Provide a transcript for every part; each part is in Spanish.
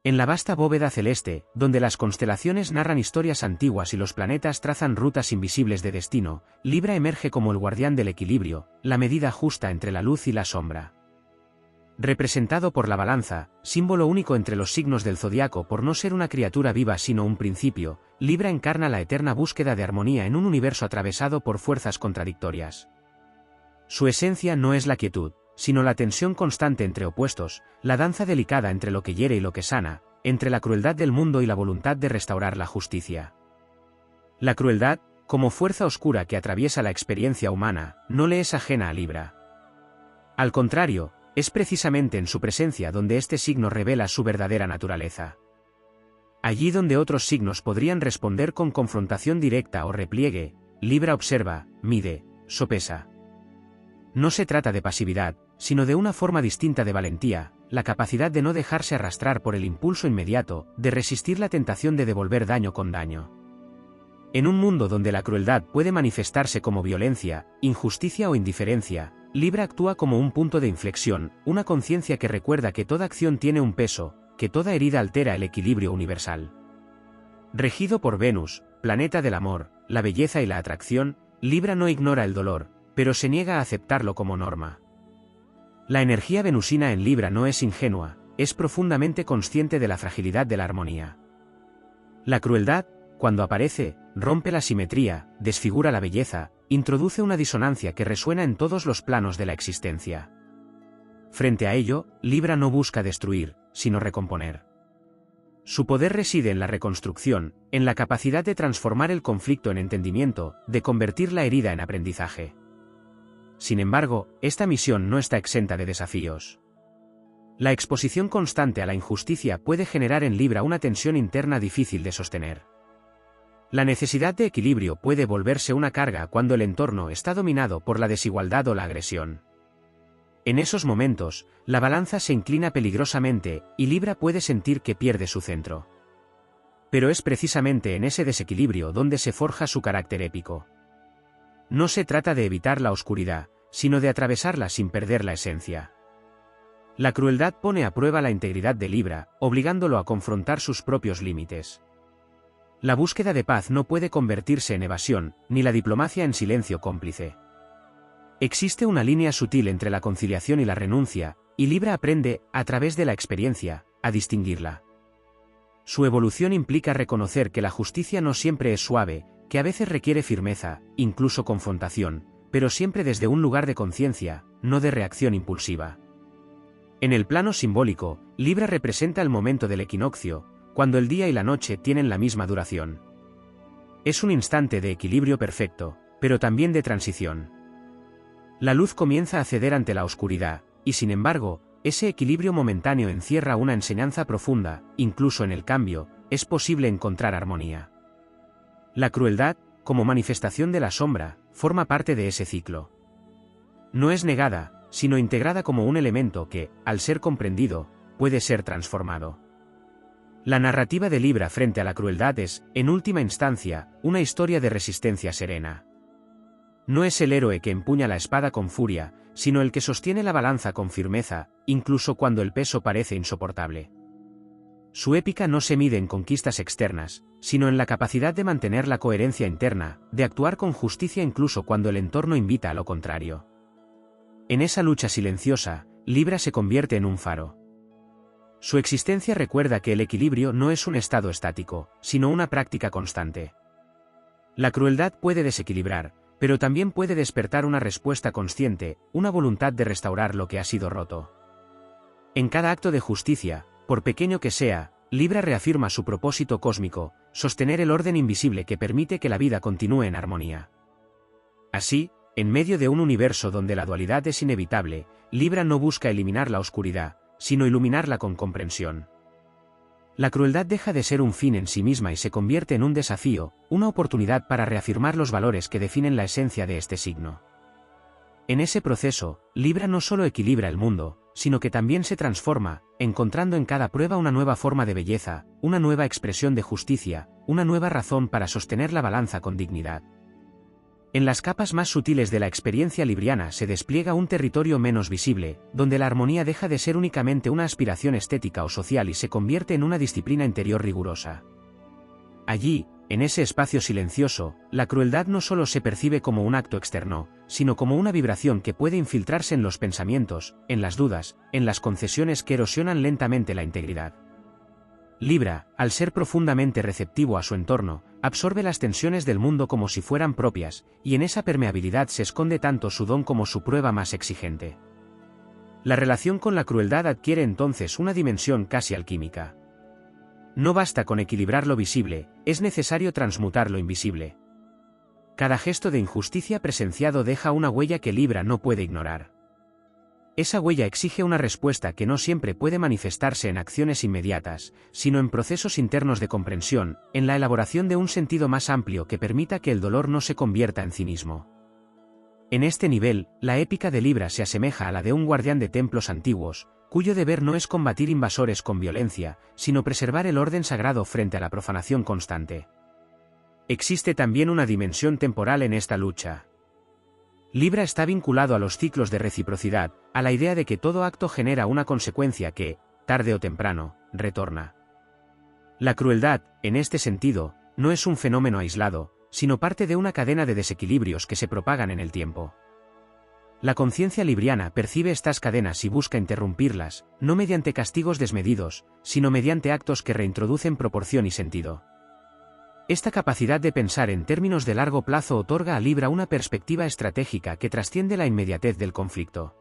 En la vasta bóveda celeste, donde las constelaciones narran historias antiguas y los planetas trazan rutas invisibles de destino, Libra emerge como el guardián del equilibrio, la medida justa entre la luz y la sombra. Representado por la balanza, símbolo único entre los signos del zodiaco por no ser una criatura viva sino un principio, Libra encarna la eterna búsqueda de armonía en un universo atravesado por fuerzas contradictorias. Su esencia no es la quietud, sino la tensión constante entre opuestos, la danza delicada entre lo que hiere y lo que sana, entre la crueldad del mundo y la voluntad de restaurar la justicia. La crueldad, como fuerza oscura que atraviesa la experiencia humana, no le es ajena a Libra. Al contrario, es precisamente en su presencia donde este signo revela su verdadera naturaleza. Allí donde otros signos podrían responder con confrontación directa o repliegue, Libra observa, mide, sopesa. No se trata de pasividad, sino de una forma distinta de valentía, la capacidad de no dejarse arrastrar por el impulso inmediato, de resistir la tentación de devolver daño con daño. En un mundo donde la crueldad puede manifestarse como violencia, injusticia o indiferencia, Libra actúa como un punto de inflexión, una conciencia que recuerda que toda acción tiene un peso, que toda herida altera el equilibrio universal. Regido por Venus, planeta del amor, la belleza y la atracción, Libra no ignora el dolor, pero se niega a aceptarlo como norma. La energía venusina en Libra no es ingenua, es profundamente consciente de la fragilidad de la armonía. La crueldad, cuando aparece, rompe la simetría, desfigura la belleza, introduce una disonancia que resuena en todos los planos de la existencia. Frente a ello, Libra no busca destruir, sino recomponer. Su poder reside en la reconstrucción, en la capacidad de transformar el conflicto en entendimiento, de convertir la herida en aprendizaje. Sin embargo, esta misión no está exenta de desafíos. La exposición constante a la injusticia puede generar en Libra una tensión interna difícil de sostener. La necesidad de equilibrio puede volverse una carga cuando el entorno está dominado por la desigualdad o la agresión. En esos momentos, la balanza se inclina peligrosamente, y Libra puede sentir que pierde su centro. Pero es precisamente en ese desequilibrio donde se forja su carácter épico. No se trata de evitar la oscuridad, sino de atravesarla sin perder la esencia. La crueldad pone a prueba la integridad de Libra, obligándolo a confrontar sus propios límites. La búsqueda de paz no puede convertirse en evasión, ni la diplomacia en silencio cómplice. Existe una línea sutil entre la conciliación y la renuncia, y Libra aprende, a través de la experiencia, a distinguirla. Su evolución implica reconocer que la justicia no siempre es suave, que a veces requiere firmeza, incluso confrontación, pero siempre desde un lugar de conciencia, no de reacción impulsiva. En el plano simbólico, Libra representa el momento del equinoccio, cuando el día y la noche tienen la misma duración. Es un instante de equilibrio perfecto, pero también de transición. La luz comienza a ceder ante la oscuridad, y sin embargo, ese equilibrio momentáneo encierra una enseñanza profunda, incluso en el cambio, es posible encontrar armonía. La crueldad, como manifestación de la sombra, forma parte de ese ciclo. No es negada, sino integrada como un elemento que, al ser comprendido, puede ser transformado. La narrativa de Libra frente a la crueldad es, en última instancia, una historia de resistencia serena. No es el héroe que empuña la espada con furia, sino el que sostiene la balanza con firmeza, incluso cuando el peso parece insoportable. Su épica no se mide en conquistas externas, sino en la capacidad de mantener la coherencia interna, de actuar con justicia incluso cuando el entorno invita a lo contrario. En esa lucha silenciosa, Libra se convierte en un faro. Su existencia recuerda que el equilibrio no es un estado estático, sino una práctica constante. La crueldad puede desequilibrar, pero también puede despertar una respuesta consciente, una voluntad de restaurar lo que ha sido roto. En cada acto de justicia, por pequeño que sea, Libra reafirma su propósito cósmico, sostener el orden invisible que permite que la vida continúe en armonía. Así, en medio de un universo donde la dualidad es inevitable, Libra no busca eliminar la oscuridad, sino iluminarla con comprensión. La crueldad deja de ser un fin en sí misma y se convierte en un desafío, una oportunidad para reafirmar los valores que definen la esencia de este signo. En ese proceso, Libra no solo equilibra el mundo, sino que también se transforma, encontrando en cada prueba una nueva forma de belleza, una nueva expresión de justicia, una nueva razón para sostener la balanza con dignidad. En las capas más sutiles de la experiencia libriana se despliega un territorio menos visible, donde la armonía deja de ser únicamente una aspiración estética o social y se convierte en una disciplina interior rigurosa. Allí, en ese espacio silencioso, la crueldad no solo se percibe como un acto externo, sino como una vibración que puede infiltrarse en los pensamientos, en las dudas, en las concesiones que erosionan lentamente la integridad. Libra, al ser profundamente receptivo a su entorno, absorbe las tensiones del mundo como si fueran propias, y en esa permeabilidad se esconde tanto su don como su prueba más exigente. La relación con la crueldad adquiere entonces una dimensión casi alquímica. No basta con equilibrar lo visible, es necesario transmutar lo invisible. Cada gesto de injusticia presenciado deja una huella que Libra no puede ignorar. Esa huella exige una respuesta que no siempre puede manifestarse en acciones inmediatas, sino en procesos internos de comprensión, en la elaboración de un sentido más amplio que permita que el dolor no se convierta en cinismo. En este nivel, la épica de Libra se asemeja a la de un guardián de templos antiguos, cuyo deber no es combatir invasores con violencia, sino preservar el orden sagrado frente a la profanación constante. Existe también una dimensión temporal en esta lucha. Libra está vinculado a los ciclos de reciprocidad, a la idea de que todo acto genera una consecuencia que, tarde o temprano, retorna. La crueldad, en este sentido, no es un fenómeno aislado, sino parte de una cadena de desequilibrios que se propagan en el tiempo. La conciencia libriana percibe estas cadenas y busca interrumpirlas, no mediante castigos desmedidos, sino mediante actos que reintroducen proporción y sentido. Esta capacidad de pensar en términos de largo plazo otorga a Libra una perspectiva estratégica que trasciende la inmediatez del conflicto.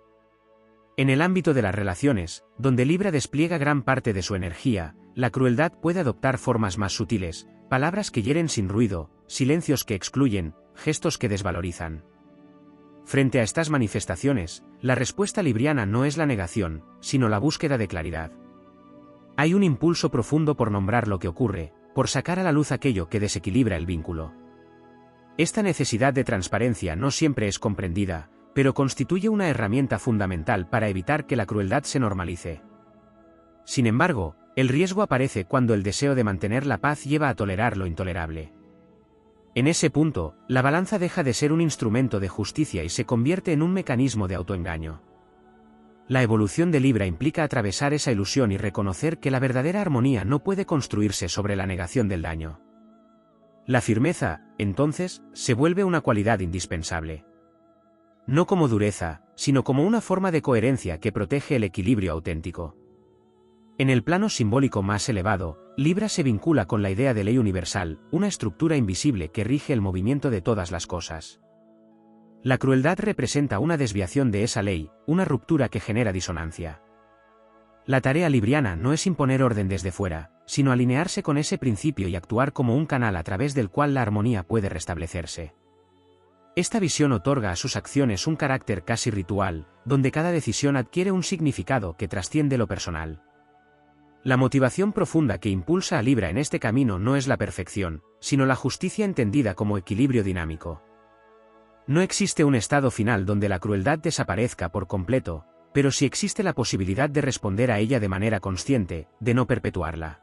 En el ámbito de las relaciones, donde Libra despliega gran parte de su energía, la crueldad puede adoptar formas más sutiles, palabras que hieren sin ruido, silencios que excluyen, gestos que desvalorizan. Frente a estas manifestaciones, la respuesta libriana no es la negación, sino la búsqueda de claridad. Hay un impulso profundo por nombrar lo que ocurre, por sacar a la luz aquello que desequilibra el vínculo. Esta necesidad de transparencia no siempre es comprendida, pero constituye una herramienta fundamental para evitar que la crueldad se normalice. Sin embargo, el riesgo aparece cuando el deseo de mantener la paz lleva a tolerar lo intolerable. En ese punto, la balanza deja de ser un instrumento de justicia y se convierte en un mecanismo de autoengaño. La evolución de Libra implica atravesar esa ilusión y reconocer que la verdadera armonía no puede construirse sobre la negación del daño. La firmeza, entonces, se vuelve una cualidad indispensable. No como dureza, sino como una forma de coherencia que protege el equilibrio auténtico. En el plano simbólico más elevado, Libra se vincula con la idea de ley universal, una estructura invisible que rige el movimiento de todas las cosas. La crueldad representa una desviación de esa ley, una ruptura que genera disonancia. La tarea libriana no es imponer orden desde fuera, sino alinearse con ese principio y actuar como un canal a través del cual la armonía puede restablecerse. Esta visión otorga a sus acciones un carácter casi ritual, donde cada decisión adquiere un significado que trasciende lo personal. La motivación profunda que impulsa a Libra en este camino no es la perfección, sino la justicia entendida como equilibrio dinámico. No existe un estado final donde la crueldad desaparezca por completo, pero sí existe la posibilidad de responder a ella de manera consciente, de no perpetuarla.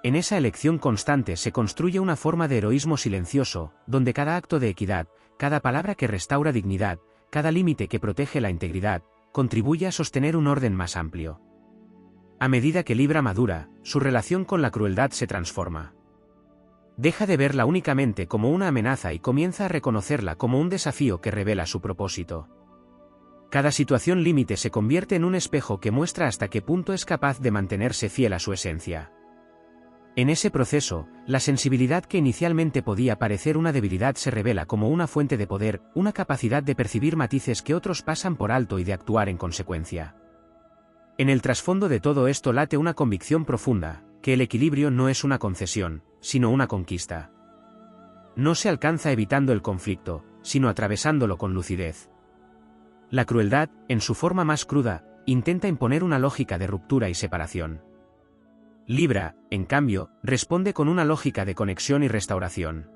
En esa elección constante se construye una forma de heroísmo silencioso, donde cada acto de equidad, cada palabra que restaura dignidad, cada límite que protege la integridad, contribuye a sostener un orden más amplio. A medida que Libra madura, su relación con la crueldad se transforma. Deja de verla únicamente como una amenaza y comienza a reconocerla como un desafío que revela su propósito. Cada situación límite se convierte en un espejo que muestra hasta qué punto es capaz de mantenerse fiel a su esencia. En ese proceso, la sensibilidad que inicialmente podía parecer una debilidad se revela como una fuente de poder, una capacidad de percibir matices que otros pasan por alto y de actuar en consecuencia. En el trasfondo de todo esto late una convicción profunda, que el equilibrio no es una concesión, sino una conquista. No se alcanza evitando el conflicto, sino atravesándolo con lucidez. La crueldad, en su forma más cruda, intenta imponer una lógica de ruptura y separación. Libra, en cambio, responde con una lógica de conexión y restauración.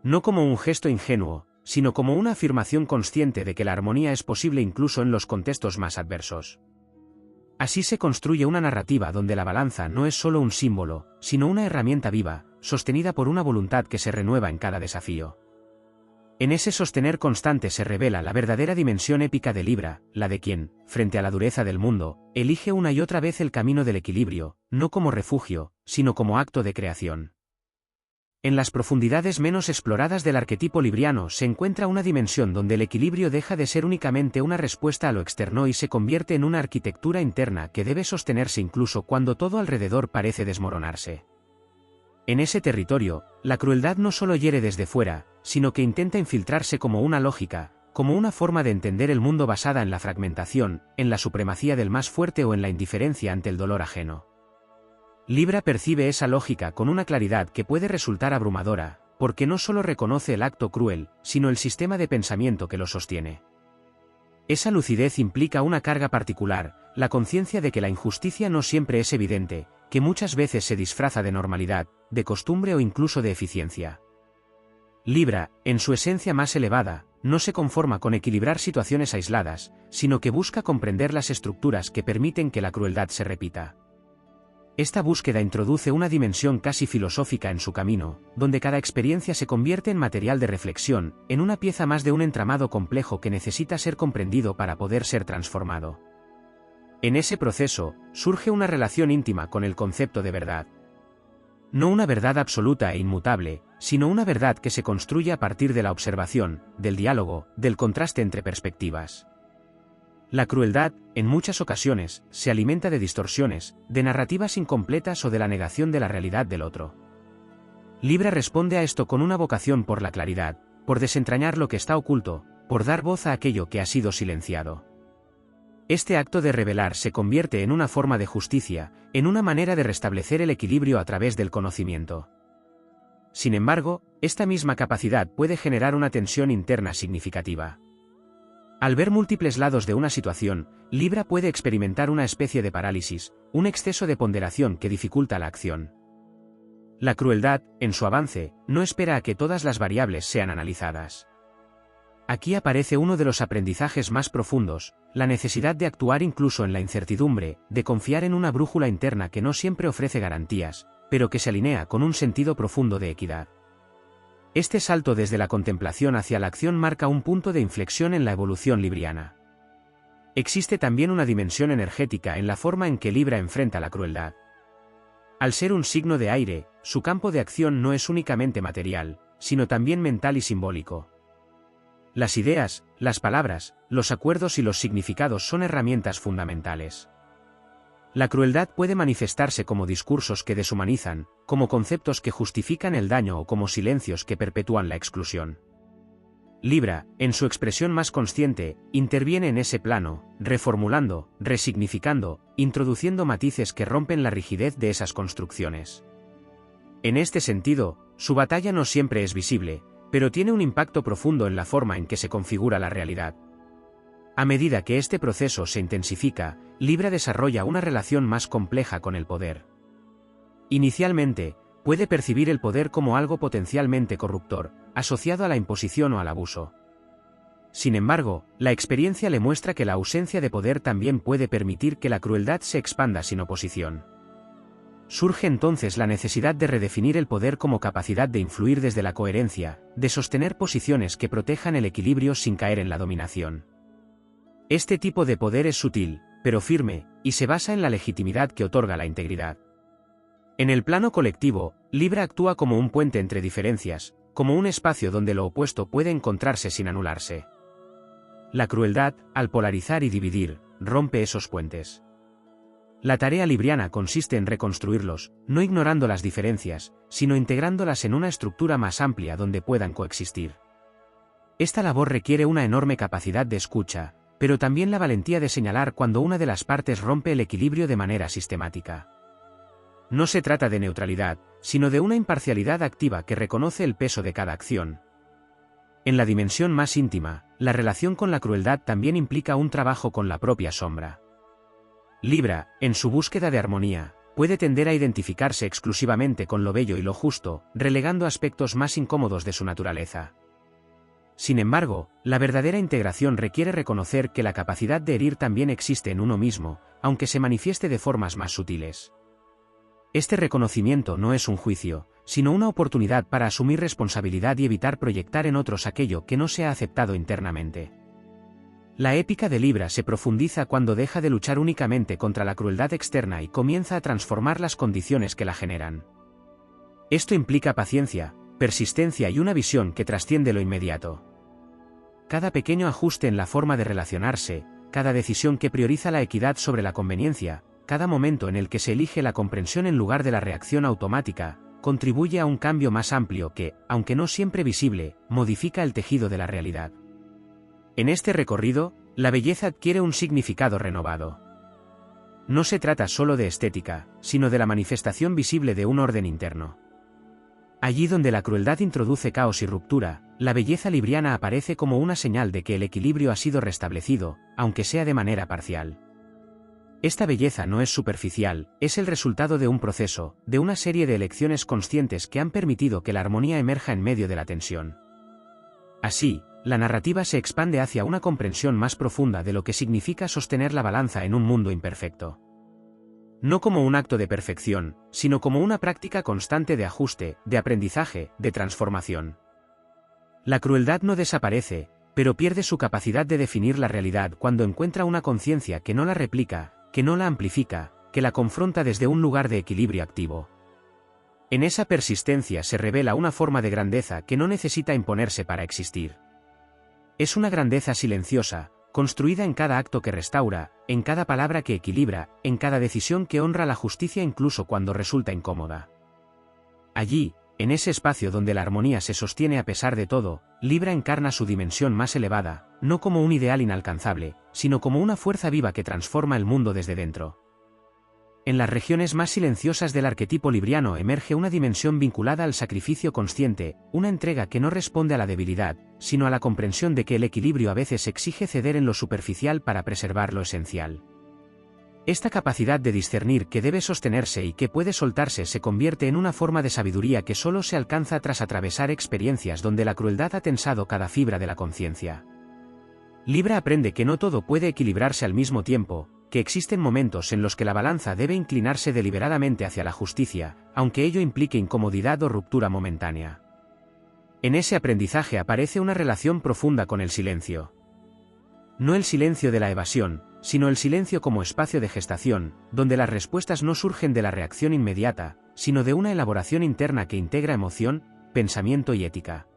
No como un gesto ingenuo, sino como una afirmación consciente de que la armonía es posible incluso en los contextos más adversos. Así se construye una narrativa donde la balanza no es solo un símbolo, sino una herramienta viva, sostenida por una voluntad que se renueva en cada desafío. En ese sostener constante se revela la verdadera dimensión épica de Libra, la de quien, frente a la dureza del mundo, elige una y otra vez el camino del equilibrio, no como refugio, sino como acto de creación. En las profundidades menos exploradas del arquetipo libriano se encuentra una dimensión donde el equilibrio deja de ser únicamente una respuesta a lo externo y se convierte en una arquitectura interna que debe sostenerse incluso cuando todo alrededor parece desmoronarse. En ese territorio, la crueldad no solo hiere desde fuera, sino que intenta infiltrarse como una lógica, como una forma de entender el mundo basada en la fragmentación, en la supremacía del más fuerte o en la indiferencia ante el dolor ajeno. Libra percibe esa lógica con una claridad que puede resultar abrumadora, porque no solo reconoce el acto cruel, sino el sistema de pensamiento que lo sostiene. Esa lucidez implica una carga particular, la conciencia de que la injusticia no siempre es evidente, que muchas veces se disfraza de normalidad, de costumbre o incluso de eficiencia. Libra, en su esencia más elevada, no se conforma con equilibrar situaciones aisladas, sino que busca comprender las estructuras que permiten que la crueldad se repita. Esta búsqueda introduce una dimensión casi filosófica en su camino, donde cada experiencia se convierte en material de reflexión, en una pieza más de un entramado complejo que necesita ser comprendido para poder ser transformado. En ese proceso, surge una relación íntima con el concepto de verdad. No una verdad absoluta e inmutable, sino una verdad que se construye a partir de la observación, del diálogo, del contraste entre perspectivas. La crueldad, en muchas ocasiones, se alimenta de distorsiones, de narrativas incompletas o de la negación de la realidad del otro. Libra responde a esto con una vocación por la claridad, por desentrañar lo que está oculto, por dar voz a aquello que ha sido silenciado. Este acto de revelar se convierte en una forma de justicia, en una manera de restablecer el equilibrio a través del conocimiento. Sin embargo, esta misma capacidad puede generar una tensión interna significativa. Al ver múltiples lados de una situación, Libra puede experimentar una especie de parálisis, un exceso de ponderación que dificulta la acción. La crueldad, en su avance, no espera a que todas las variables sean analizadas. Aquí aparece uno de los aprendizajes más profundos, la necesidad de actuar incluso en la incertidumbre, de confiar en una brújula interna que no siempre ofrece garantías, pero que se alinea con un sentido profundo de equidad. Este salto desde la contemplación hacia la acción marca un punto de inflexión en la evolución libriana. Existe también una dimensión energética en la forma en que Libra enfrenta la crueldad. Al ser un signo de aire, su campo de acción no es únicamente material, sino también mental y simbólico. Las ideas, las palabras, los acuerdos y los significados son herramientas fundamentales. La crueldad puede manifestarse como discursos que deshumanizan, como conceptos que justifican el daño o como silencios que perpetúan la exclusión. Libra, en su expresión más consciente, interviene en ese plano, reformulando, resignificando, introduciendo matices que rompen la rigidez de esas construcciones. En este sentido, su batalla no siempre es visible, pero tiene un impacto profundo en la forma en que se configura la realidad. A medida que este proceso se intensifica, Libra desarrolla una relación más compleja con el poder. Inicialmente, puede percibir el poder como algo potencialmente corruptor, asociado a la imposición o al abuso. Sin embargo, la experiencia le muestra que la ausencia de poder también puede permitir que la crueldad se expanda sin oposición. Surge entonces la necesidad de redefinir el poder como capacidad de influir desde la coherencia, de sostener posiciones que protejan el equilibrio sin caer en la dominación. Este tipo de poder es sutil, pero firme, y se basa en la legitimidad que otorga la integridad. En el plano colectivo, Libra actúa como un puente entre diferencias, como un espacio donde lo opuesto puede encontrarse sin anularse. La crueldad, al polarizar y dividir, rompe esos puentes. La tarea libriana consiste en reconstruirlos, no ignorando las diferencias, sino integrándolas en una estructura más amplia donde puedan coexistir. Esta labor requiere una enorme capacidad de escucha, pero también la valentía de señalar cuando una de las partes rompe el equilibrio de manera sistemática. No se trata de neutralidad, sino de una imparcialidad activa que reconoce el peso de cada acción. En la dimensión más íntima, la relación con la crueldad también implica un trabajo con la propia sombra. Libra, en su búsqueda de armonía, puede tender a identificarse exclusivamente con lo bello y lo justo, relegando aspectos más incómodos de su naturaleza. Sin embargo, la verdadera integración requiere reconocer que la capacidad de herir también existe en uno mismo, aunque se manifieste de formas más sutiles. Este reconocimiento no es un juicio, sino una oportunidad para asumir responsabilidad y evitar proyectar en otros aquello que no se ha aceptado internamente. La épica de Libra se profundiza cuando deja de luchar únicamente contra la crueldad externa y comienza a transformar las condiciones que la generan. Esto implica paciencia, persistencia y una visión que trasciende lo inmediato. Cada pequeño ajuste en la forma de relacionarse, cada decisión que prioriza la equidad sobre la conveniencia, cada momento en el que se elige la comprensión en lugar de la reacción automática, contribuye a un cambio más amplio que, aunque no siempre visible, modifica el tejido de la realidad. En este recorrido, la belleza adquiere un significado renovado. No se trata solo de estética, sino de la manifestación visible de un orden interno. Allí donde la crueldad introduce caos y ruptura, la belleza libriana aparece como una señal de que el equilibrio ha sido restablecido, aunque sea de manera parcial. Esta belleza no es superficial, es el resultado de un proceso, de una serie de elecciones conscientes que han permitido que la armonía emerja en medio de la tensión. Así, la narrativa se expande hacia una comprensión más profunda de lo que significa sostener la balanza en un mundo imperfecto. No como un acto de perfección, sino como una práctica constante de ajuste, de aprendizaje, de transformación. La crueldad no desaparece, pero pierde su capacidad de definir la realidad cuando encuentra una conciencia que no la replica, que no la amplifica, que la confronta desde un lugar de equilibrio activo. En esa persistencia se revela una forma de grandeza que no necesita imponerse para existir. Es una grandeza silenciosa, construida en cada acto que restaura, en cada palabra que equilibra, en cada decisión que honra la justicia incluso cuando resulta incómoda. Allí, en ese espacio donde la armonía se sostiene a pesar de todo, Libra encarna su dimensión más elevada, no como un ideal inalcanzable, sino como una fuerza viva que transforma el mundo desde dentro. En las regiones más silenciosas del arquetipo libriano emerge una dimensión vinculada al sacrificio consciente, una entrega que no responde a la debilidad, sino a la comprensión de que el equilibrio a veces exige ceder en lo superficial para preservar lo esencial. Esta capacidad de discernir que debe sostenerse y que puede soltarse se convierte en una forma de sabiduría que solo se alcanza tras atravesar experiencias donde la crueldad ha tensado cada fibra de la conciencia. Libra aprende que no todo puede equilibrarse al mismo tiempo, que existen momentos en los que la balanza debe inclinarse deliberadamente hacia la justicia, aunque ello implique incomodidad o ruptura momentánea. En ese aprendizaje aparece una relación profunda con el silencio. No el silencio de la evasión, sino el silencio como espacio de gestación, donde las respuestas no surgen de la reacción inmediata, sino de una elaboración interna que integra emoción, pensamiento y ética.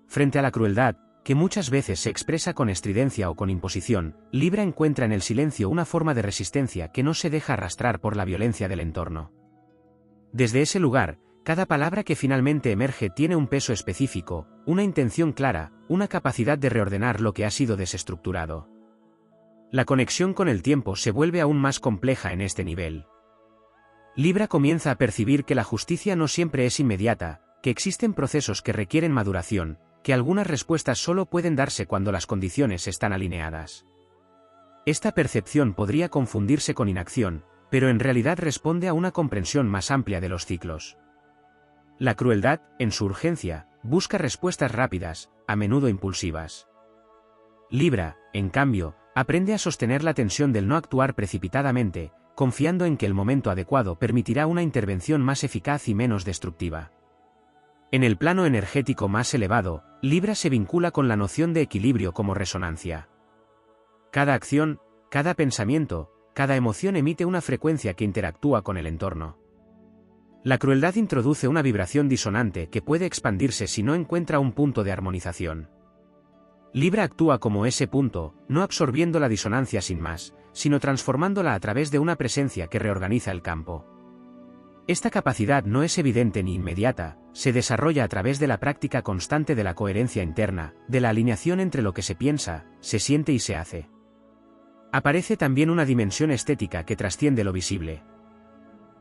Frente a la crueldad, que muchas veces se expresa con estridencia o con imposición, Libra encuentra en el silencio una forma de resistencia que no se deja arrastrar por la violencia del entorno. Desde ese lugar, cada palabra que finalmente emerge tiene un peso específico, una intención clara, una capacidad de reordenar lo que ha sido desestructurado. La conexión con el tiempo se vuelve aún más compleja en este nivel. Libra comienza a percibir que la justicia no siempre es inmediata, que existen procesos que requieren maduración, que algunas respuestas solo pueden darse cuando las condiciones están alineadas. Esta percepción podría confundirse con inacción, pero en realidad responde a una comprensión más amplia de los ciclos. La crueldad, en su urgencia, busca respuestas rápidas, a menudo impulsivas. Libra, en cambio, aprende a sostener la tensión del no actuar precipitadamente, confiando en que el momento adecuado permitirá una intervención más eficaz y menos destructiva. En el plano energético más elevado, Libra se vincula con la noción de equilibrio como resonancia. Cada acción, cada pensamiento, cada emoción emite una frecuencia que interactúa con el entorno. La crueldad introduce una vibración disonante que puede expandirse si no encuentra un punto de armonización. Libra actúa como ese punto, no absorbiendo la disonancia sin más, sino transformándola a través de una presencia que reorganiza el campo. Esta capacidad no es evidente ni inmediata, se desarrolla a través de la práctica constante de la coherencia interna, de la alineación entre lo que se piensa, se siente y se hace. Aparece también una dimensión estética que trasciende lo visible.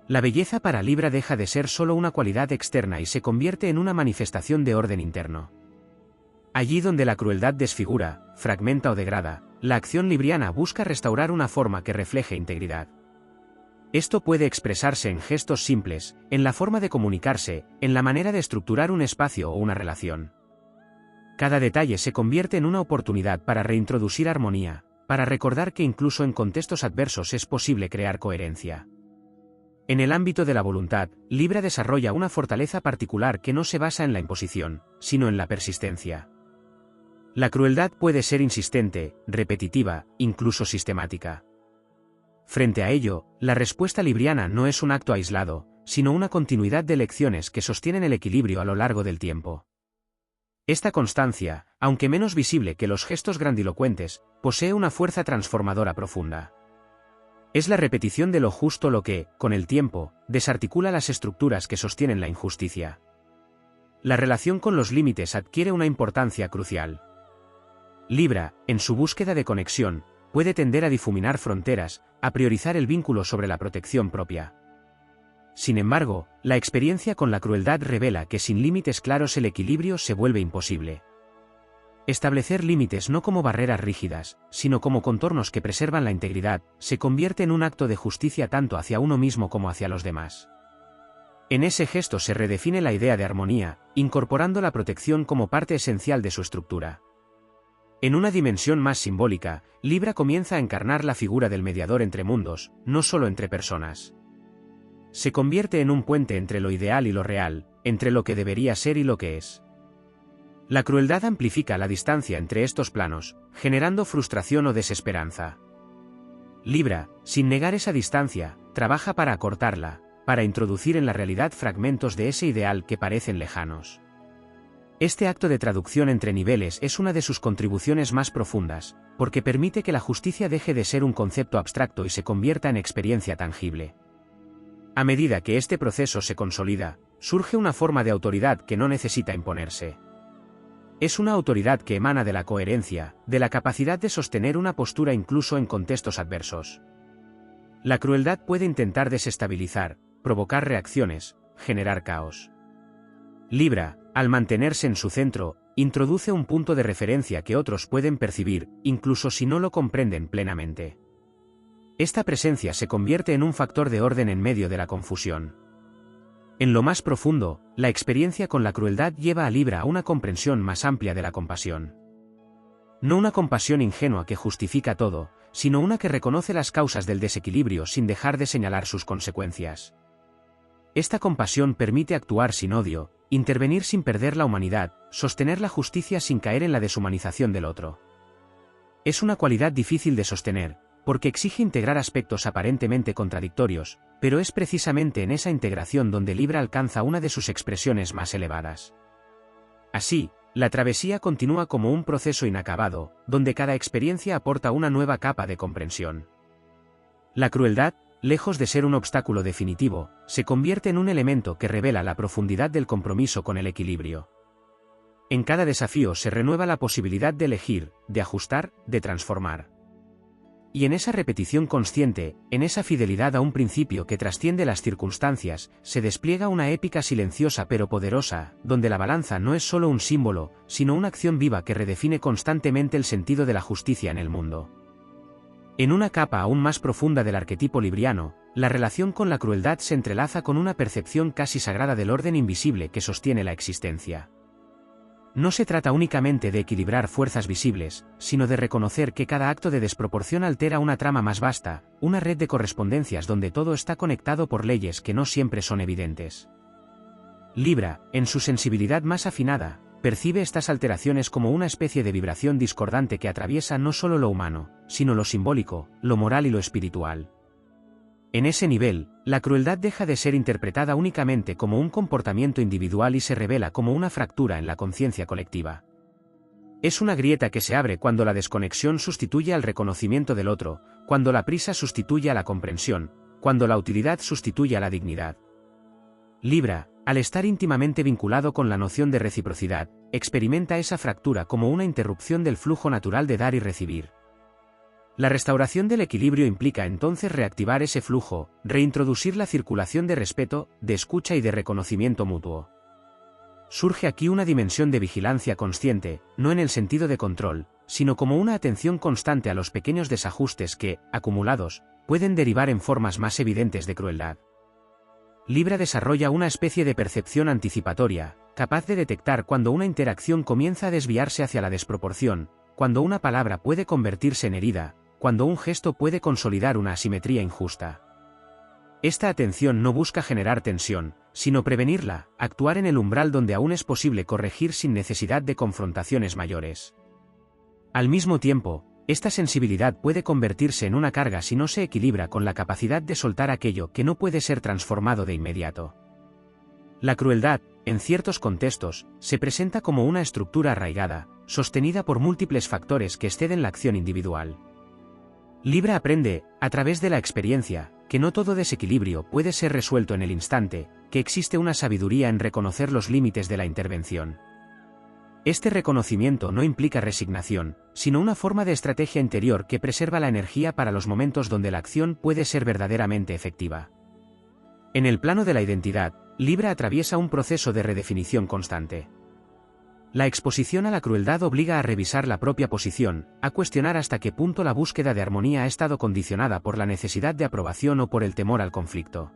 La belleza para Libra deja de ser solo una cualidad externa y se convierte en una manifestación de orden interno. Allí donde la crueldad desfigura, fragmenta o degrada, la acción libriana busca restaurar una forma que refleje integridad. Esto puede expresarse en gestos simples, en la forma de comunicarse, en la manera de estructurar un espacio o una relación. Cada detalle se convierte en una oportunidad para reintroducir armonía, para recordar que incluso en contextos adversos es posible crear coherencia. En el ámbito de la voluntad, Libra desarrolla una fortaleza particular que no se basa en la imposición, sino en la persistencia. La crueldad puede ser insistente, repetitiva, incluso sistemática. Frente a ello, la respuesta libriana no es un acto aislado, sino una continuidad de lecciones que sostienen el equilibrio a lo largo del tiempo. Esta constancia, aunque menos visible que los gestos grandilocuentes, posee una fuerza transformadora profunda. Es la repetición de lo justo lo que, con el tiempo, desarticula las estructuras que sostienen la injusticia. La relación con los límites adquiere una importancia crucial. Libra, en su búsqueda de conexión, puede tender a difuminar fronteras, a priorizar el vínculo sobre la protección propia. Sin embargo, la experiencia con la crueldad revela que sin límites claros el equilibrio se vuelve imposible. Establecer límites no como barreras rígidas, sino como contornos que preservan la integridad, se convierte en un acto de justicia tanto hacia uno mismo como hacia los demás. En ese gesto se redefine la idea de armonía, incorporando la protección como parte esencial de su estructura. En una dimensión más simbólica, Libra comienza a encarnar la figura del mediador entre mundos, no solo entre personas. Se convierte en un puente entre lo ideal y lo real, entre lo que debería ser y lo que es. La crueldad amplifica la distancia entre estos planos, generando frustración o desesperanza. Libra, sin negar esa distancia, trabaja para acortarla, para introducir en la realidad fragmentos de ese ideal que parecen lejanos. Este acto de traducción entre niveles es una de sus contribuciones más profundas, porque permite que la justicia deje de ser un concepto abstracto y se convierta en experiencia tangible. A medida que este proceso se consolida, surge una forma de autoridad que no necesita imponerse. Es una autoridad que emana de la coherencia, de la capacidad de sostener una postura incluso en contextos adversos. La crueldad puede intentar desestabilizar, provocar reacciones, generar caos. Libra, al mantenerse en su centro, introduce un punto de referencia que otros pueden percibir, incluso si no lo comprenden plenamente. Esta presencia se convierte en un factor de orden en medio de la confusión. En lo más profundo, la experiencia con la crueldad lleva a Libra a una comprensión más amplia de la compasión. No una compasión ingenua que justifica todo, sino una que reconoce las causas del desequilibrio sin dejar de señalar sus consecuencias. Esta compasión permite actuar sin odio, intervenir sin perder la humanidad, sostener la justicia sin caer en la deshumanización del otro. Es una cualidad difícil de sostener, porque exige integrar aspectos aparentemente contradictorios, pero es precisamente en esa integración donde Libra alcanza una de sus expresiones más elevadas. Así, la travesía continúa como un proceso inacabado, donde cada experiencia aporta una nueva capa de comprensión. La crueldad, lejos de ser un obstáculo definitivo, se convierte en un elemento que revela la profundidad del compromiso con el equilibrio. En cada desafío se renueva la posibilidad de elegir, de ajustar, de transformar. Y en esa repetición consciente, en esa fidelidad a un principio que trasciende las circunstancias, se despliega una épica silenciosa pero poderosa, donde la balanza no es solo un símbolo, sino una acción viva que redefine constantemente el sentido de la justicia en el mundo. En una capa aún más profunda del arquetipo libriano, la relación con la crueldad se entrelaza con una percepción casi sagrada del orden invisible que sostiene la existencia. No se trata únicamente de equilibrar fuerzas visibles, sino de reconocer que cada acto de desproporción altera una trama más vasta, una red de correspondencias donde todo está conectado por leyes que no siempre son evidentes. Libra, en su sensibilidad más afinada, percibe estas alteraciones como una especie de vibración discordante que atraviesa no solo lo humano, sino lo simbólico, lo moral y lo espiritual. En ese nivel, la crueldad deja de ser interpretada únicamente como un comportamiento individual y se revela como una fractura en la conciencia colectiva. Es una grieta que se abre cuando la desconexión sustituye al reconocimiento del otro, cuando la prisa sustituye a la comprensión, cuando la utilidad sustituye a la dignidad. Libra, al estar íntimamente vinculado con la noción de reciprocidad, experimenta esa fractura como una interrupción del flujo natural de dar y recibir. La restauración del equilibrio implica entonces reactivar ese flujo, reintroducir la circulación de respeto, de escucha y de reconocimiento mutuo. Surge aquí una dimensión de vigilancia consciente, no en el sentido de control, sino como una atención constante a los pequeños desajustes que, acumulados, pueden derivar en formas más evidentes de crueldad. Libra desarrolla una especie de percepción anticipatoria, capaz de detectar cuando una interacción comienza a desviarse hacia la desproporción, cuando una palabra puede convertirse en herida, cuando un gesto puede consolidar una asimetría injusta. Esta atención no busca generar tensión, sino prevenirla, actuar en el umbral donde aún es posible corregir sin necesidad de confrontaciones mayores. Al mismo tiempo, esta sensibilidad puede convertirse en una carga si no se equilibra con la capacidad de soltar aquello que no puede ser transformado de inmediato. La crueldad, en ciertos contextos, se presenta como una estructura arraigada, sostenida por múltiples factores que exceden la acción individual. Libra aprende, a través de la experiencia, que no todo desequilibrio puede ser resuelto en el instante, que existe una sabiduría en reconocer los límites de la intervención. Este reconocimiento no implica resignación, sino una forma de estrategia interior que preserva la energía para los momentos donde la acción puede ser verdaderamente efectiva. En el plano de la identidad, Libra atraviesa un proceso de redefinición constante. La exposición a la crueldad obliga a revisar la propia posición, a cuestionar hasta qué punto la búsqueda de armonía ha estado condicionada por la necesidad de aprobación o por el temor al conflicto.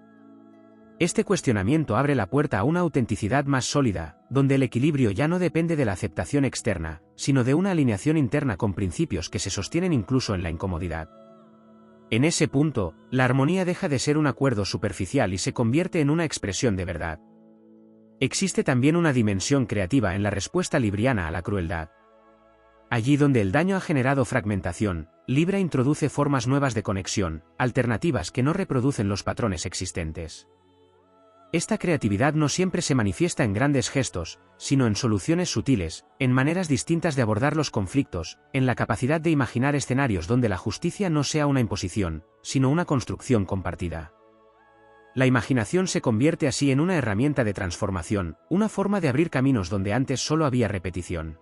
Este cuestionamiento abre la puerta a una autenticidad más sólida, donde el equilibrio ya no depende de la aceptación externa, sino de una alineación interna con principios que se sostienen incluso en la incomodidad. En ese punto, la armonía deja de ser un acuerdo superficial y se convierte en una expresión de verdad. Existe también una dimensión creativa en la respuesta libriana a la crueldad. Allí donde el daño ha generado fragmentación, Libra introduce formas nuevas de conexión, alternativas que no reproducen los patrones existentes. Esta creatividad no siempre se manifiesta en grandes gestos, sino en soluciones sutiles, en maneras distintas de abordar los conflictos, en la capacidad de imaginar escenarios donde la justicia no sea una imposición, sino una construcción compartida. La imaginación se convierte así en una herramienta de transformación, una forma de abrir caminos donde antes solo había repetición.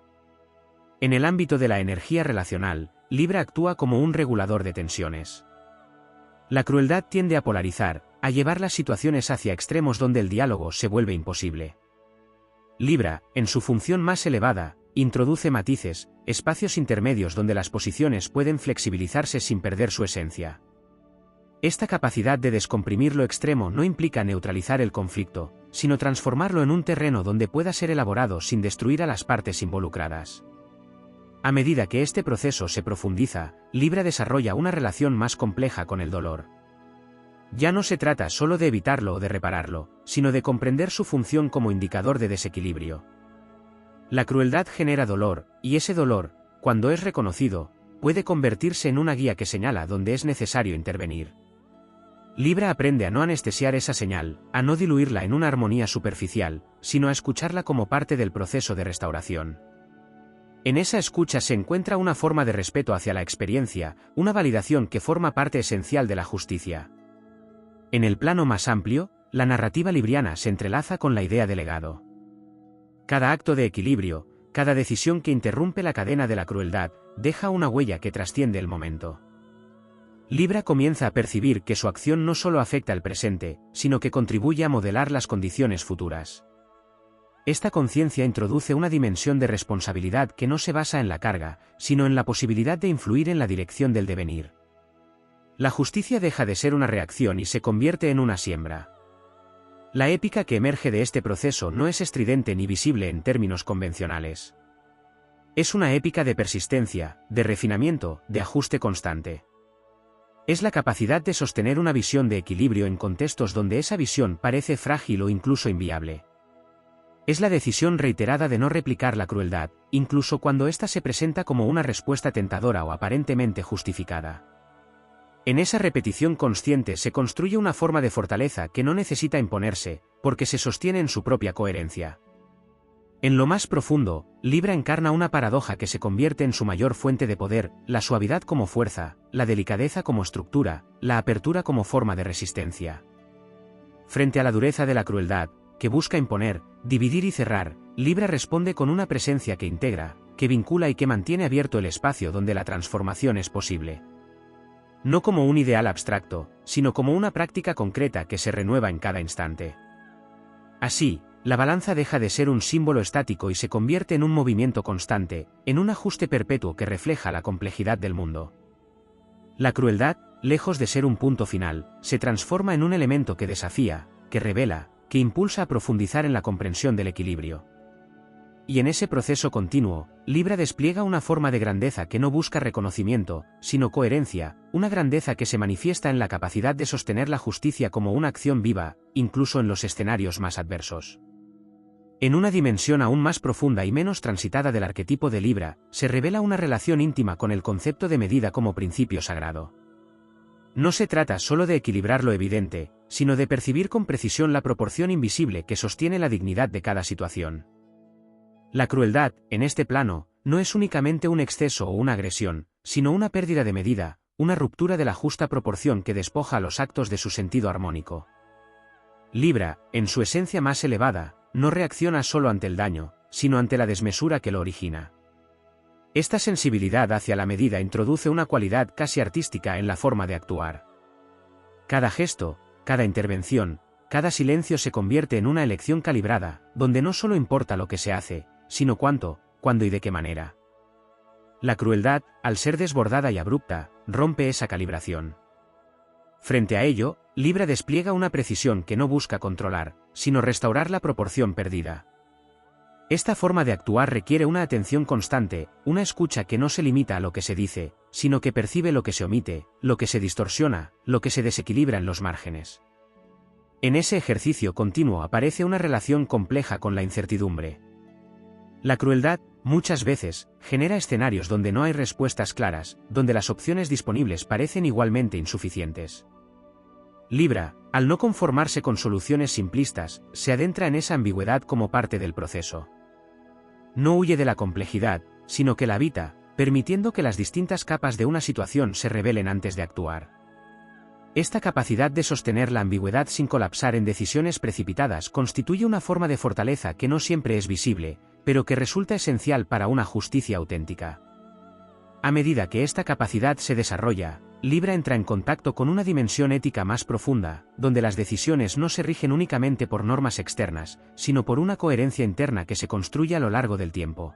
En el ámbito de la energía relacional, Libra actúa como un regulador de tensiones. La crueldad tiende a polarizar, a llevar las situaciones hacia extremos donde el diálogo se vuelve imposible. Libra, en su función más elevada, introduce matices, espacios intermedios donde las posiciones pueden flexibilizarse sin perder su esencia. Esta capacidad de descomprimir lo extremo no implica neutralizar el conflicto, sino transformarlo en un terreno donde pueda ser elaborado sin destruir a las partes involucradas. A medida que este proceso se profundiza, Libra desarrolla una relación más compleja con el dolor. Ya no se trata solo de evitarlo o de repararlo, sino de comprender su función como indicador de desequilibrio. La crueldad genera dolor, y ese dolor, cuando es reconocido, puede convertirse en una guía que señala dónde es necesario intervenir. Libra aprende a no anestesiar esa señal, a no diluirla en una armonía superficial, sino a escucharla como parte del proceso de restauración. En esa escucha se encuentra una forma de respeto hacia la experiencia, una validación que forma parte esencial de la justicia. En el plano más amplio, la narrativa libriana se entrelaza con la idea de legado. Cada acto de equilibrio, cada decisión que interrumpe la cadena de la crueldad, deja una huella que trasciende el momento. Libra comienza a percibir que su acción no solo afecta al presente, sino que contribuye a modelar las condiciones futuras. Esta conciencia introduce una dimensión de responsabilidad que no se basa en la carga, sino en la posibilidad de influir en la dirección del devenir. La justicia deja de ser una reacción y se convierte en una siembra. La épica que emerge de este proceso no es estridente ni visible en términos convencionales. Es una épica de persistencia, de refinamiento, de ajuste constante. Es la capacidad de sostener una visión de equilibrio en contextos donde esa visión parece frágil o incluso inviable. Es la decisión reiterada de no replicar la crueldad, incluso cuando ésta se presenta como una respuesta tentadora o aparentemente justificada. En esa repetición consciente se construye una forma de fortaleza que no necesita imponerse, porque se sostiene en su propia coherencia. En lo más profundo, Libra encarna una paradoja que se convierte en su mayor fuente de poder, la suavidad como fuerza, la delicadeza como estructura, la apertura como forma de resistencia. Frente a la dureza de la crueldad, que busca imponer, dividir y cerrar, Libra responde con una presencia que integra, que vincula y que mantiene abierto el espacio donde la transformación es posible. No como un ideal abstracto, sino como una práctica concreta que se renueva en cada instante. Así, la balanza deja de ser un símbolo estático y se convierte en un movimiento constante, en un ajuste perpetuo que refleja la complejidad del mundo. La crueldad, lejos de ser un punto final, se transforma en un elemento que desafía, que revela, que impulsa a profundizar en la comprensión del equilibrio. y en ese proceso continuo, Libra despliega una forma de grandeza que no busca reconocimiento, sino coherencia, una grandeza que se manifiesta en la capacidad de sostener la justicia como una acción viva, incluso en los escenarios más adversos. En una dimensión aún más profunda y menos transitada del arquetipo de Libra, se revela una relación íntima con el concepto de medida como principio sagrado. No se trata solo de equilibrar lo evidente, sino de percibir con precisión la proporción invisible que sostiene la dignidad de cada situación. La crueldad, en este plano, no es únicamente un exceso o una agresión, sino una pérdida de medida, una ruptura de la justa proporción que despoja a los actos de su sentido armónico. Libra, en su esencia más elevada, no reacciona solo ante el daño, sino ante la desmesura que lo origina. Esta sensibilidad hacia la medida introduce una cualidad casi artística en la forma de actuar. Cada gesto, cada intervención, cada silencio se convierte en una elección calibrada, donde no solo importa lo que se hace, sino cuánto, cuándo y de qué manera. La crueldad, al ser desbordada y abrupta, rompe esa calibración. Frente a ello, Libra despliega una precisión que no busca controlar, sino restaurar la proporción perdida. Esta forma de actuar requiere una atención constante, una escucha que no se limita a lo que se dice, sino que percibe lo que se omite, lo que se distorsiona, lo que se desequilibra en los márgenes. En ese ejercicio continuo aparece una relación compleja con la incertidumbre. La crueldad, muchas veces, genera escenarios donde no hay respuestas claras, donde las opciones disponibles parecen igualmente insuficientes. Libra, al no conformarse con soluciones simplistas, se adentra en esa ambigüedad como parte del proceso. No huye de la complejidad, sino que la habita, permitiendo que las distintas capas de una situación se revelen antes de actuar. Esta capacidad de sostener la ambigüedad sin colapsar en decisiones precipitadas constituye una forma de fortaleza que no siempre es visible, pero que resulta esencial para una justicia auténtica. A medida que esta capacidad se desarrolla, Libra entra en contacto con una dimensión ética más profunda, donde las decisiones no se rigen únicamente por normas externas, sino por una coherencia interna que se construye a lo largo del tiempo.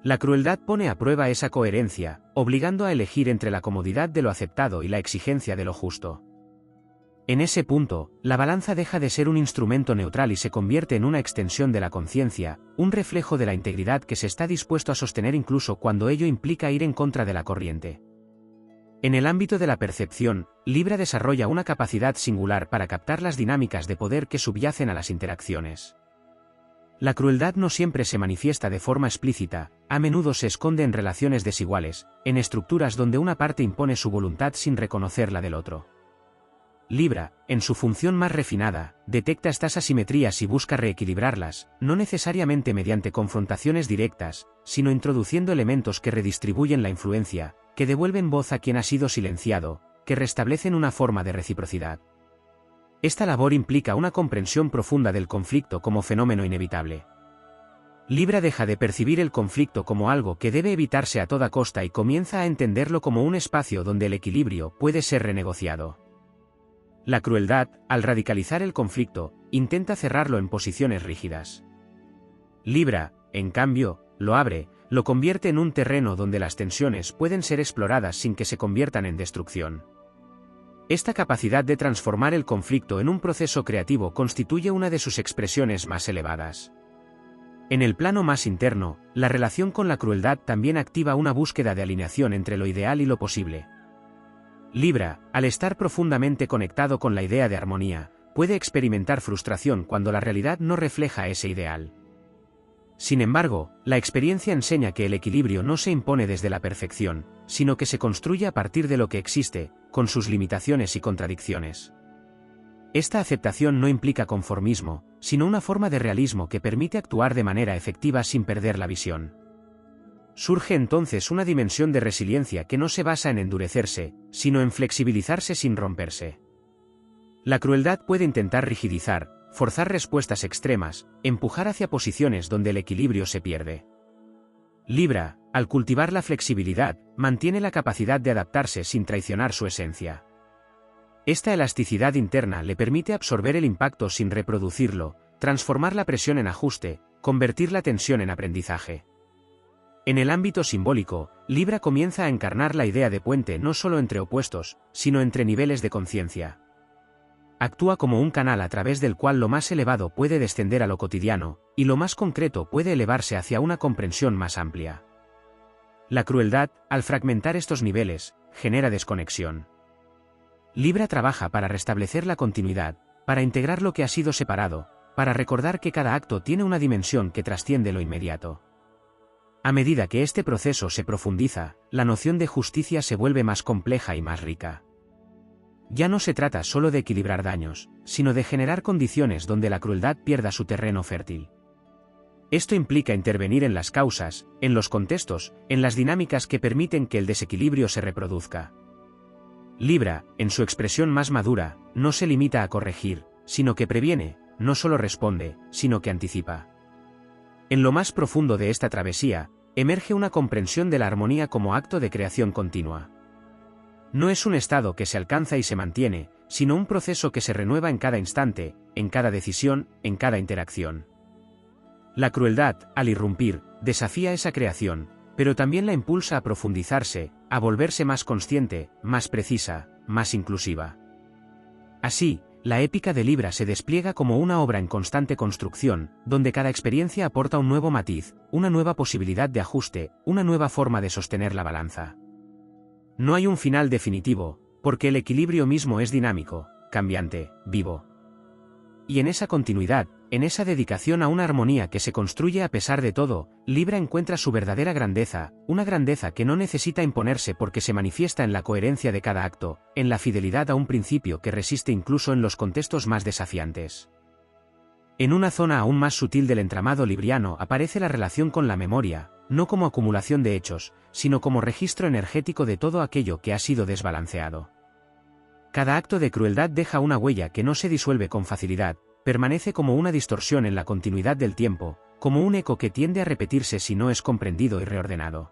La crueldad pone a prueba esa coherencia, obligando a elegir entre la comodidad de lo aceptado y la exigencia de lo justo. En ese punto, la balanza deja de ser un instrumento neutral y se convierte en una extensión de la conciencia, un reflejo de la integridad que se está dispuesto a sostener incluso cuando ello implica ir en contra de la corriente. En el ámbito de la percepción, Libra desarrolla una capacidad singular para captar las dinámicas de poder que subyacen a las interacciones. La crueldad no siempre se manifiesta de forma explícita, a menudo se esconde en relaciones desiguales, en estructuras donde una parte impone su voluntad sin reconocer la del otro. Libra, en su función más refinada, detecta estas asimetrías y busca reequilibrarlas, no necesariamente mediante confrontaciones directas, sino introduciendo elementos que redistribuyen la influencia, que devuelven voz a quien ha sido silenciado, que restablecen una forma de reciprocidad. Esta labor implica una comprensión profunda del conflicto como fenómeno inevitable. Libra deja de percibir el conflicto como algo que debe evitarse a toda costa y comienza a entenderlo como un espacio donde el equilibrio puede ser renegociado. La crueldad, al radicalizar el conflicto, intenta cerrarlo en posiciones rígidas. Libra, en cambio, lo abre, lo convierte en un terreno donde las tensiones pueden ser exploradas sin que se conviertan en destrucción. Esta capacidad de transformar el conflicto en un proceso creativo constituye una de sus expresiones más elevadas. En el plano más interno, la relación con la crueldad también activa una búsqueda de alineación entre lo ideal y lo posible. Libra, al estar profundamente conectado con la idea de armonía, puede experimentar frustración cuando la realidad no refleja ese ideal. Sin embargo, la experiencia enseña que el equilibrio no se impone desde la perfección, sino que se construye a partir de lo que existe, con sus limitaciones y contradicciones. Esta aceptación no implica conformismo, sino una forma de realismo que permite actuar de manera efectiva sin perder la visión. Surge entonces una dimensión de resiliencia que no se basa en endurecerse, sino en flexibilizarse sin romperse. La crueldad puede intentar rigidizar, forzar respuestas extremas, empujar hacia posiciones donde el equilibrio se pierde. Libra, al cultivar la flexibilidad, mantiene la capacidad de adaptarse sin traicionar su esencia. Esta elasticidad interna le permite absorber el impacto sin reproducirlo, transformar la presión en ajuste, convertir la tensión en aprendizaje. En el ámbito simbólico, Libra comienza a encarnar la idea de puente no solo entre opuestos, sino entre niveles de conciencia. actúa como un canal a través del cual lo más elevado puede descender a lo cotidiano, y lo más concreto puede elevarse hacia una comprensión más amplia. La crueldad, al fragmentar estos niveles, genera desconexión. Libra trabaja para restablecer la continuidad, para integrar lo que ha sido separado, para recordar que cada acto tiene una dimensión que trasciende lo inmediato. A medida que este proceso se profundiza, la noción de justicia se vuelve más compleja y más rica. Ya no se trata solo de equilibrar daños, sino de generar condiciones donde la crueldad pierda su terreno fértil. Esto implica intervenir en las causas, en los contextos, en las dinámicas que permiten que el desequilibrio se reproduzca. Libra, en su expresión más madura, no se limita a corregir, sino que previene, no solo responde, sino que anticipa. En lo más profundo de esta travesía, emerge una comprensión de la armonía como acto de creación continua. No es un estado que se alcanza y se mantiene, sino un proceso que se renueva en cada instante, en cada decisión, en cada interacción. La crueldad, al irrumpir, desafía esa creación, pero también la impulsa a profundizarse, a volverse más consciente, más precisa, más inclusiva. Así, la épica de Libra se despliega como una obra en constante construcción, donde cada experiencia aporta un nuevo matiz, una nueva posibilidad de ajuste, una nueva forma de sostener la balanza. No hay un final definitivo, porque el equilibrio mismo es dinámico, cambiante, vivo. Y en esa continuidad, en esa dedicación a una armonía que se construye a pesar de todo, Libra encuentra su verdadera grandeza, una grandeza que no necesita imponerse porque se manifiesta en la coherencia de cada acto, en la fidelidad a un principio que resiste incluso en los contextos más desafiantes. En una zona aún más sutil del entramado libriano aparece la relación con la memoria, no como acumulación de hechos, sino como registro energético de todo aquello que ha sido desbalanceado. Cada acto de crueldad deja una huella que no se disuelve con facilidad, permanece como una distorsión en la continuidad del tiempo, como un eco que tiende a repetirse si no es comprendido y reordenado.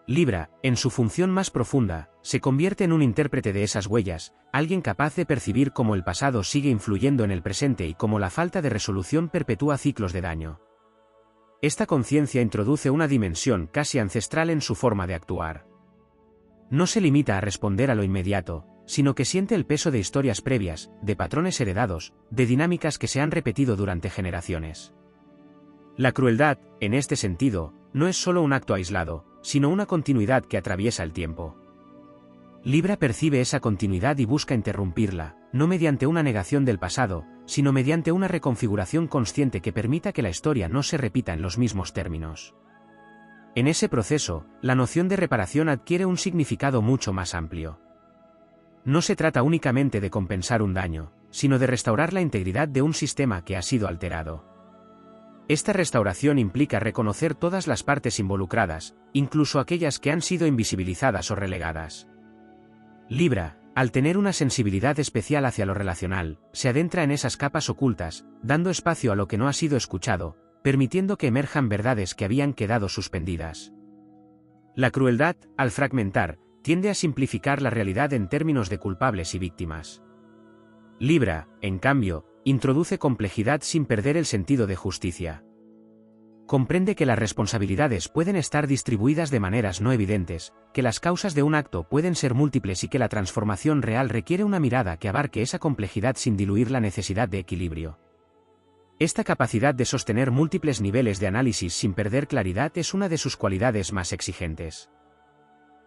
Libra, en su función más profunda, se convierte en un intérprete de esas huellas, alguien capaz de percibir cómo el pasado sigue influyendo en el presente y cómo la falta de resolución perpetúa ciclos de daño. Esta conciencia introduce una dimensión casi ancestral en su forma de actuar. No se limita a responder a lo inmediato, sino que siente el peso de historias previas, de patrones heredados, de dinámicas que se han repetido durante generaciones. La crueldad, en este sentido, no es solo un acto aislado, sino una continuidad que atraviesa el tiempo. Libra percibe esa continuidad y busca interrumpirla, no mediante una negación del pasado, sino mediante una reconfiguración consciente que permita que la historia no se repita en los mismos términos. En ese proceso, la noción de reparación adquiere un significado mucho más amplio. No se trata únicamente de compensar un daño, sino de restaurar la integridad de un sistema que ha sido alterado. Esta restauración implica reconocer todas las partes involucradas, incluso aquellas que han sido invisibilizadas o relegadas. Libra, al tener una sensibilidad especial hacia lo relacional, se adentra en esas capas ocultas, dando espacio a lo que no ha sido escuchado, permitiendo que emerjan verdades que habían quedado suspendidas. La crueldad, al fragmentar, tiende a simplificar la realidad en términos de culpables y víctimas. Libra, en cambio, introduce complejidad sin perder el sentido de justicia. Comprende que las responsabilidades pueden estar distribuidas de maneras no evidentes, que las causas de un acto pueden ser múltiples y que la transformación real requiere una mirada que abarque esa complejidad sin diluir la necesidad de equilibrio. Esta capacidad de sostener múltiples niveles de análisis sin perder claridad es una de sus cualidades más exigentes.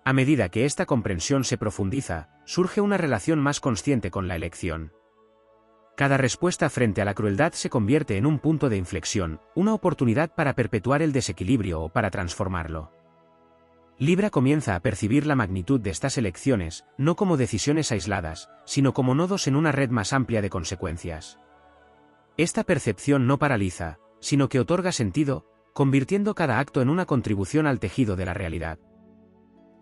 A medida que esta comprensión se profundiza, surge una relación más consciente con la elección. Cada respuesta frente a la crueldad se convierte en un punto de inflexión, una oportunidad para perpetuar el desequilibrio o para transformarlo. Libra comienza a percibir la magnitud de estas elecciones, no como decisiones aisladas, sino como nodos en una red más amplia de consecuencias. Esta percepción no paraliza, sino que otorga sentido, convirtiendo cada acto en una contribución al tejido de la realidad.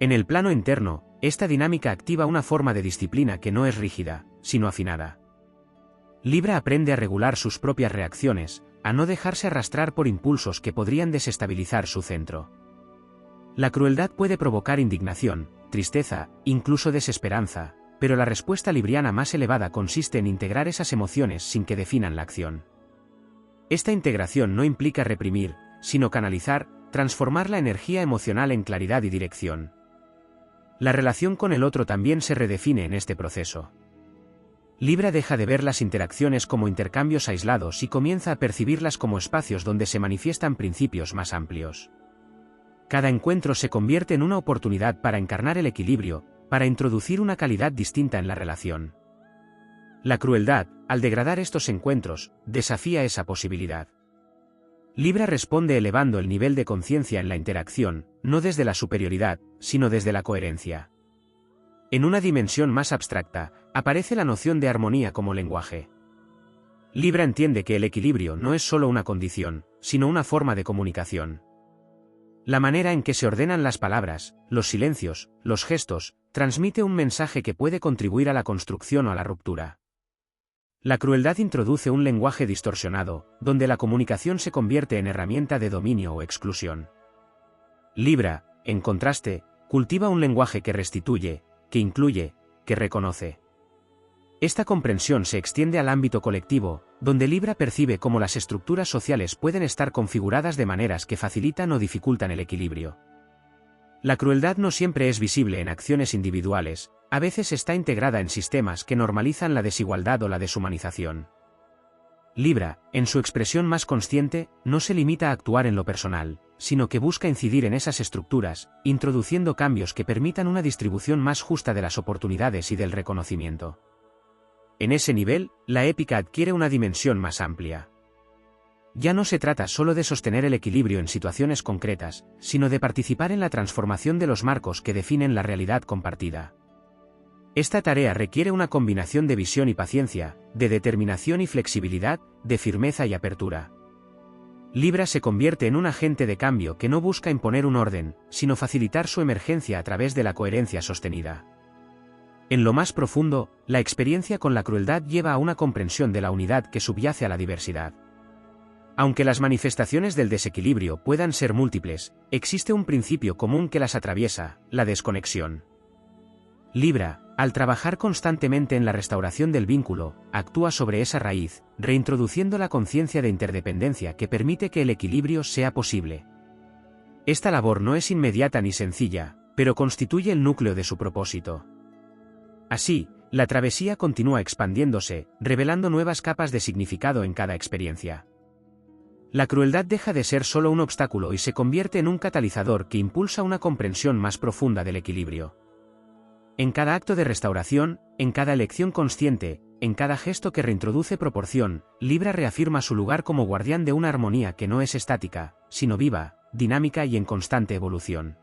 En el plano interno, esta dinámica activa una forma de disciplina que no es rígida, sino afinada. Libra aprende a regular sus propias reacciones, a no dejarse arrastrar por impulsos que podrían desestabilizar su centro. La crueldad puede provocar indignación, tristeza, incluso desesperanza, pero la respuesta libriana más elevada consiste en integrar esas emociones sin que definan la acción. Esta integración no implica reprimir, sino canalizar, transformar la energía emocional en claridad y dirección. La relación con el otro también se redefine en este proceso. Libra deja de ver las interacciones como intercambios aislados y comienza a percibirlas como espacios donde se manifiestan principios más amplios. Cada encuentro se convierte en una oportunidad para encarnar el equilibrio, para introducir una calidad distinta en la relación. La crueldad, al degradar estos encuentros, desafía esa posibilidad. Libra responde elevando el nivel de conciencia en la interacción, no desde la superioridad, sino desde la coherencia. En una dimensión más abstracta, aparece la noción de armonía como lenguaje. Libra entiende que el equilibrio no es solo una condición, sino una forma de comunicación. La manera en que se ordenan las palabras, los silencios, los gestos, transmite un mensaje que puede contribuir a la construcción o a la ruptura. La crueldad introduce un lenguaje distorsionado, donde la comunicación se convierte en herramienta de dominio o exclusión. Libra, en contraste, cultiva un lenguaje que restituye, que incluye, que reconoce. Esta comprensión se extiende al ámbito colectivo, donde Libra percibe cómo las estructuras sociales pueden estar configuradas de maneras que facilitan o dificultan el equilibrio. La crueldad no siempre es visible en acciones individuales, a veces está integrada en sistemas que normalizan la desigualdad o la deshumanización. Libra, en su expresión más consciente, no se limita a actuar en lo personal, sino que busca incidir en esas estructuras, introduciendo cambios que permitan una distribución más justa de las oportunidades y del reconocimiento. En ese nivel, la épica adquiere una dimensión más amplia. Ya no se trata solo de sostener el equilibrio en situaciones concretas, sino de participar en la transformación de los marcos que definen la realidad compartida. Esta tarea requiere una combinación de visión y paciencia, de determinación y flexibilidad, de firmeza y apertura. Libra se convierte en un agente de cambio que no busca imponer un orden, sino facilitar su emergencia a través de la coherencia sostenida. En lo más profundo, la experiencia con la crueldad lleva a una comprensión de la unidad que subyace a la diversidad. Aunque las manifestaciones del desequilibrio puedan ser múltiples, existe un principio común que las atraviesa: la desconexión. Libra, al trabajar constantemente en la restauración del vínculo, actúa sobre esa raíz, reintroduciendo la conciencia de interdependencia que permite que el equilibrio sea posible. Esta labor no es inmediata ni sencilla, pero constituye el núcleo de su propósito. Así, la travesía continúa expandiéndose, revelando nuevas capas de significado en cada experiencia. La crueldad deja de ser solo un obstáculo y se convierte en un catalizador que impulsa una comprensión más profunda del equilibrio. En cada acto de restauración, en cada elección consciente, en cada gesto que reintroduce proporción, Libra reafirma su lugar como guardián de una armonía que no es estática, sino viva, dinámica y en constante evolución.